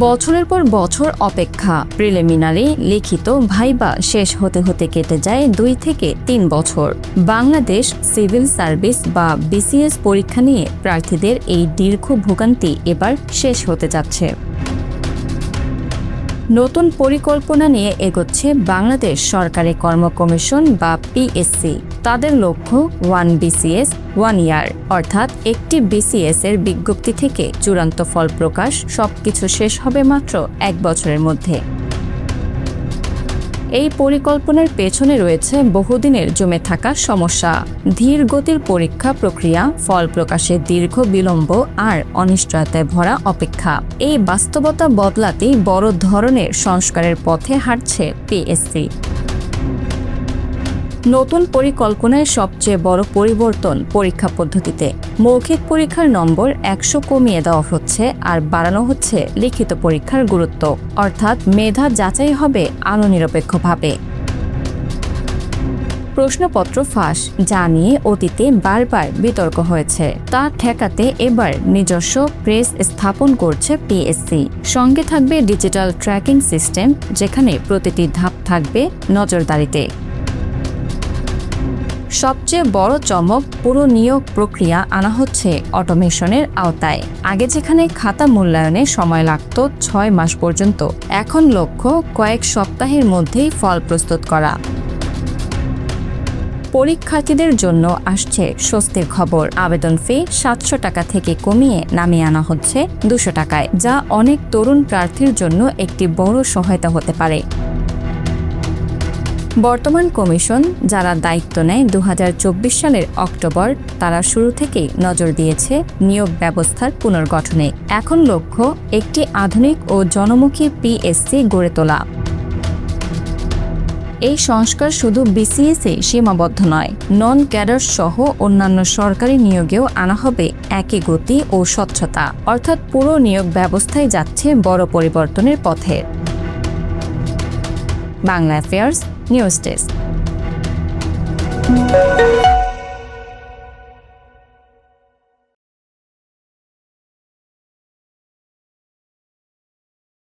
বছরের পর বছর অপেক্ষা, প্রিলিমিনারি, লিখিত, ভাইবা শেষ হতে হতে কেটে যায় 2 থেকে 3 বছর। বাংলাদেশ সিভিল সার্ভিস বা বিসিএস পরীক্ষা নিয়ে প্রার্থীদের এই দীর্ঘ ভোগান্তি এবার শেষ হতে যাচ্ছে। নতুন পরিকল্পনা নিয়ে এগোচ্ছে বাংলাদেশ সরকারি কর্ম কমিশন বা পিএসসি। তাদের লক্ষ্য 1 BCS 1 ইয়ার, অর্থাৎ একটি বিসিএস এর বিজ্ঞপ্তি থেকে চূড়ান্ত ফল প্রকাশ সবকিছু শেষ হবে মাত্র 1 বছরের মধ্যে। এই পরিকল্পনার পেছনে রয়েছে বহুদিনের জমে থাকা সমস্যা, ধীর গতির পরীক্ষা প্রক্রিয়া, ফল প্রকাশে দীর্ঘ বিলম্ব আর অনিশ্চয়তায় ভরা অপেক্ষা। এই বাস্তবতা বদলাতেই বড় ধরনের সংস্কারের পথে হাঁটছে পিএসসি। নতুন পরিকল্পনায় সবচেয়ে বড় পরিবর্তন পরীক্ষা পদ্ধতিতে। মৌখিক পরীক্ষার নম্বর 100 কমিয়ে দেওয়া হচ্ছে আর বাড়ানো হচ্ছে লিখিত পরীক্ষার গুরুত্ব, অর্থাৎ মেধা যাচাই হবে আনুনিরপেক্ষভাবে। প্রশ্নপত্র ফাঁস, যা নিয়ে অতীতে বারবার বিতর্ক হয়েছে, তা ঠেকাতে এবার নিজস্ব প্রেস স্থাপন করছে পিএসসি। সঙ্গে থাকবে ডিজিটাল ট্র্যাকিং সিস্টেম, যেখানে প্রতিটি ধাপ থাকবে নজরদারিতে। সবচেয়ে বড় চমক, পুরো নিয়োগ প্রক্রিয়া আনা হচ্ছে অটোমেশনের আওতায়। আগে যেখানে খাতা মূল্যায়নে সময় লাগত 6 মাস পর্যন্ত, এখন লক্ষ্য কয়েক সপ্তাহের মধ্যেই ফল প্রস্তুত করা। পরীক্ষার্থীদের জন্য আসছে স্বস্তির খবর। আবেদন ফি 700 টাকা থেকে কমিয়ে নামিয়ে আনা হচ্ছে 200 টাকায়, যা অনেক তরুণ প্রার্থীর জন্য একটি বড় সহায়তা হতে পারে। বর্তমান কমিশন যারা দায়িত্ব নেয় 2024 সালের অক্টোবর, তারা শুরু থেকেই নজর দিয়েছে নিয়োগ ব্যবস্থার পুনর্গঠনে। এখন লক্ষ্য একটি আধুনিক ও জনমুখী পিএসসি গড়ে তোলা। এই সংস্কার শুধু বিসিএসে সীমাবদ্ধ নয়, নন ক্যাডার সহ অন্যান্য সরকারি নিয়োগেও আনা হবে একই গতি ও স্বচ্ছতা, অর্থাৎ পুরো নিয়োগ ব্যবস্থায় যাচ্ছে বড় পরিবর্তনের পথে। Bangla affairs news desk.